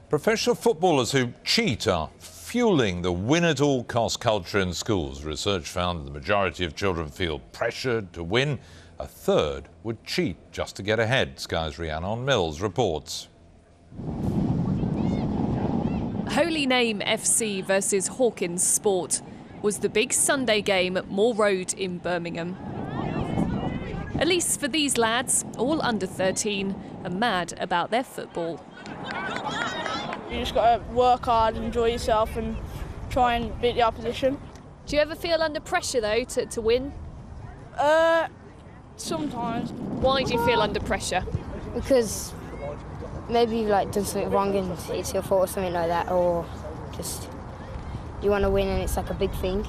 Professional footballers who cheat are fueling the win-at-all-cost culture in schools. Research found the majority of children feel pressured to win. A third would cheat just to get ahead. Sky's Rhiannon Mills reports. Holy Name FC versus Hawkins Sport was the big Sunday game at Moor Road in Birmingham. At least for these lads, all under 13, are mad about their football. You just got to work hard, enjoy yourself and try and beat the opposition. Do you ever feel under pressure though to win? Sometimes. Why do you feel under pressure? Because maybe you've done something wrong and it's your fault or something like that, or just you want to win and it's like a big thing.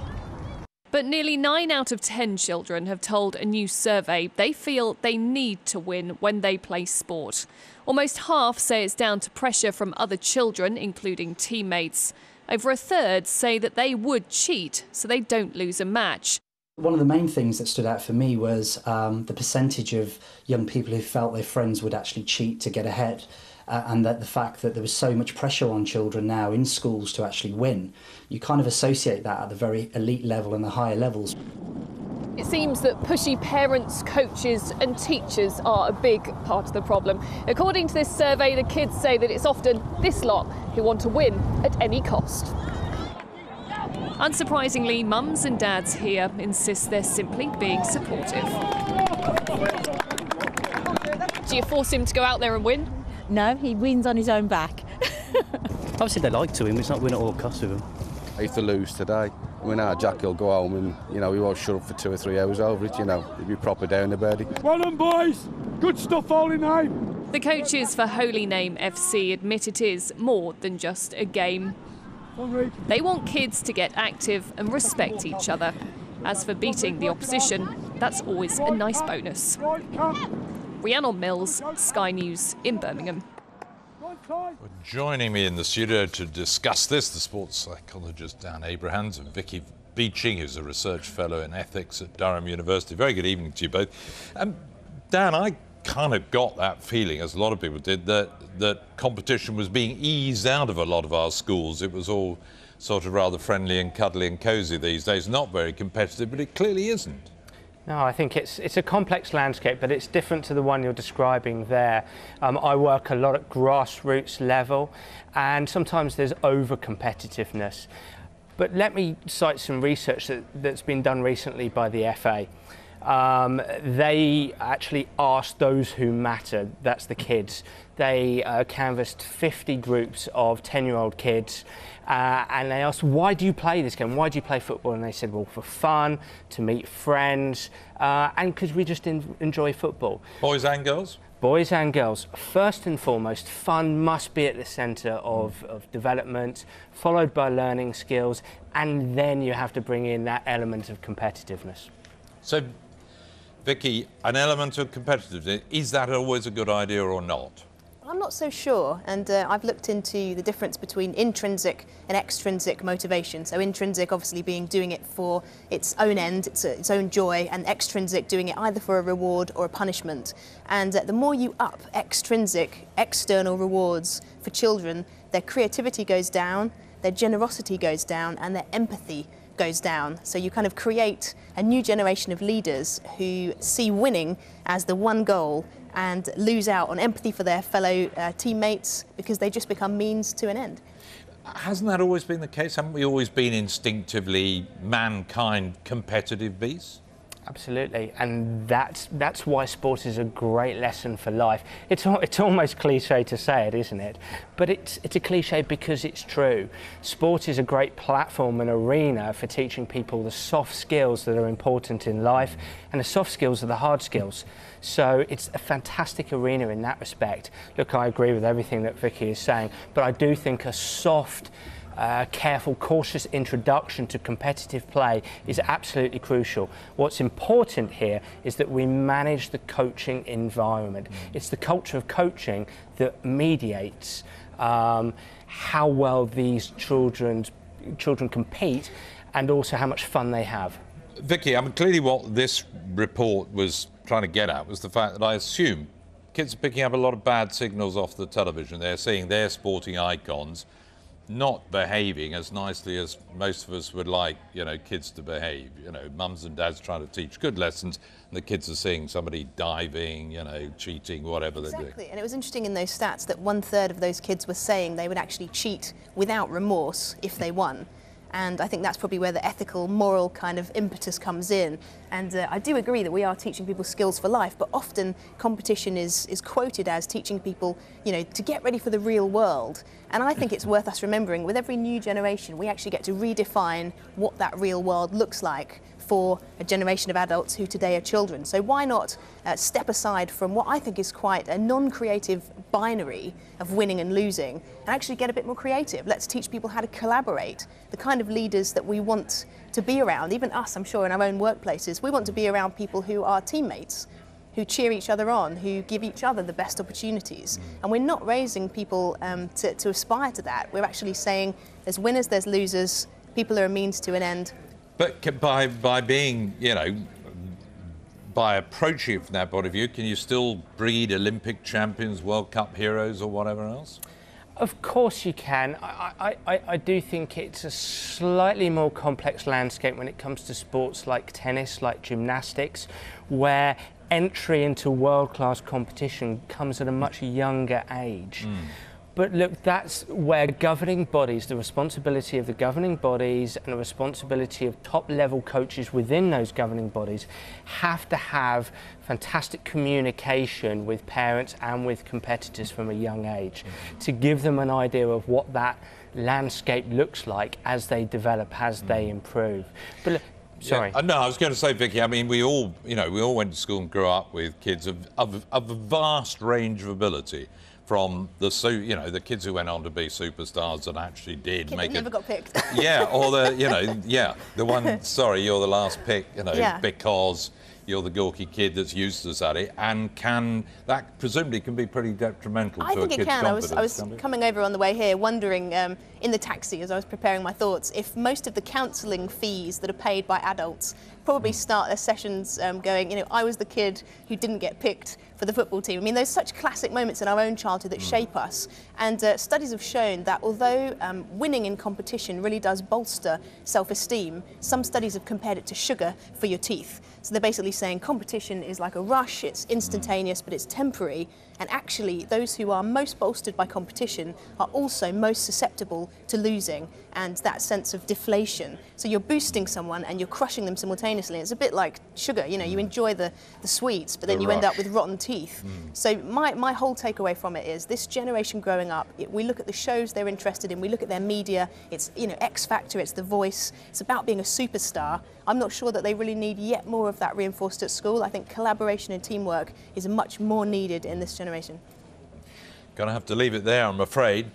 But nearly 9 out of 10 children have told a new survey they feel they need to win when they play sport. Almost half say it's down to pressure from other children, including teammates. Over a third say that they would cheat so they don't lose a match. One of the main things that stood out for me was the percentage of young people who felt their friends would actually cheat to get ahead. And that the fact that there was so much pressure on children now in schools to actually win. You kind of associate that at the very elite level and the higher levels. It seems that pushy parents, coaches and teachers are a big part of the problem. According to this survey, the kids say that it's often this lot who want to win at any cost. Unsurprisingly, mums and dads here insist they're simply being supportive. Do you force him to go out there and win? No, he wins on his own back. Obviously they like to win, it's not win at all costs with him. I used to lose today. When our Jack will go home and, he won't shut up for 2 or 3 hours over it, He'd be proper down the birdie. Well done, boys. Good stuff, Holy Name. The coaches for Holy Name FC admit it is more than just a game. They want kids to get active and respect each other. As for beating the opposition, that's always a nice bonus. Rhiannon Mills, Sky News in Birmingham. Joining me in the studio to discuss this, the sports psychologist Dan Abrahams and Vicky Beeching, who's a research fellow in ethics at Durham University. Very good evening to you both. Dan, I kind of got that feeling, as a lot of people did, that competition was being eased out of a lot of our schools. It was all sort of rather friendly and cuddly and cosy these days, not very competitive, but it clearly isn't. No, I think it's a complex landscape, but it's different to the one you're describing there. I work a lot at grassroots level, and sometimes there's over-competitiveness. But let me cite some research that's been done recently by the FA. They actually asked those who matter, that's the kids. They canvassed 50 groups of 10-year-old kids and they asked, why do you play this game? Why do you play football? And they said, well, for fun, to meet friends, and because we just enjoy football. Boys and girls? Boys and girls. First and foremost, fun must be at the centre of development, followed by learning skills, and then you have to bring in that element of competitiveness. So, Vicky, an element of competitiveness, is that always a good idea or not? I'm not so sure, and I've looked into the difference between intrinsic and extrinsic motivation. So intrinsic obviously being doing it for its own end, its own joy, and extrinsic doing it either for a reward or a punishment. And the more you up extrinsic, external rewards for children, their creativity goes down, their generosity goes down, and their empathy goes down. So you kind of create a new generation of leaders who see winning as the one goal and lose out on empathy for their fellow teammates because they just become means to an end. Hasn't that always been the case? Haven't we always been instinctively mankind competitive beasts? Absolutely, and that's why sport is a great lesson for life. It's almost cliche to say it, isn't it? But it's a cliche because it's true. Sport is a great platform and arena for teaching people the soft skills that are important in life, and the soft skills are the hard skills. So it's a fantastic arena in that respect. Look, I agree with everything that Vicky is saying, but I do think a soft, careful, cautious introduction to competitive play is absolutely crucial. What's important here is that we manage the coaching environment. It's the culture of coaching that mediates how well these children compete and also how much fun they have. Vicky, I mean, clearly what this report was trying to get at was the fact that I assume kids are picking up a lot of bad signals off the television. They're seeing their sporting icons not behaving as nicely as most of us would like, you know, kids to behave. You know, mums and dads trying to teach good lessons, and the kids are seeing somebody diving, you know, cheating, whatever they're doing. Exactly, and it was interesting in those stats that 1/3 of those kids were saying they would actually cheat without remorse if they won. And I think that's probably where the ethical, moral kind of impetus comes in. And I do agree that we are teaching people skills for life, but often competition is quoted as teaching people, you know, to get ready for the real world. And I think it's worth us remembering, with every new generation, we actually get to redefine what that real world looks like for a generation of adults who today are children. So why not step aside from what I think is quite a non-creative binary of winning and losing, and actually get a bit more creative. Let's teach people how to collaborate, the kind of leaders that we want to be around, even us, I'm sure, in our own workplaces. We want to be around people who are teammates, who cheer each other on, who give each other the best opportunities. And we're not raising people to aspire to that. We're actually saying there's winners, there's losers, people are a means to an end. But by being, you know, by approaching it from that point of view, can you still breed Olympic champions, World Cup heroes or whatever else? Of course you can. I do think it's a slightly more complex landscape when it comes to sports like tennis, like gymnastics, where entry into world-class competition comes at a much younger age. But look, that's where governing bodies, the responsibility of the governing bodies and the responsibility of top-level coaches within those governing bodies have to have fantastic communication with parents and with competitors from a young age to give them an idea of what that landscape looks like as they develop, as they improve. But look, sorry. Yeah. No, I was going to say, Vicky, I mean, we all went to school and grew up with kids of a vast range of ability. From the the kids who went on to be superstars and actually did make it. Never got picked. Yeah, or the one. Sorry, you're the last pick. You know, because you're the gawky kid that's useless at it, and that presumably can be pretty detrimental to a kid's confidence. I was coming over on the way here, wondering in the taxi as I was preparing my thoughts, if most of the counselling fees that are paid by adults probably start their sessions going, you know, I was the kid who didn't get picked for the football team. I mean, there's such classic moments in our own childhood that shape us. And studies have shown that although winning in competition really does bolster self-esteem, some studies have compared it to sugar for your teeth. So they're basically saying competition is like a rush, it's instantaneous, but it's temporary. And actually, those who are most bolstered by competition are also most susceptible to losing and that sense of deflation. So you're boosting someone and you're crushing them simultaneously. It's a bit like sugar, you know, you enjoy the sweets, but then you end up with rotten teeth. So my whole takeaway from it is this generation growing up, we look at the shows they're interested in, we look at their media, it's, you know, X Factor, it's The Voice, it's about being a superstar. I'm not sure that they really need yet more of that reinforced at school. I think collaboration and teamwork is much more needed in this generation. Gonna have to leave it there, I'm afraid.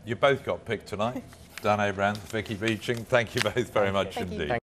You both got picked tonight. Dan Abraham, Vicky Beeching, thank you both very much indeed.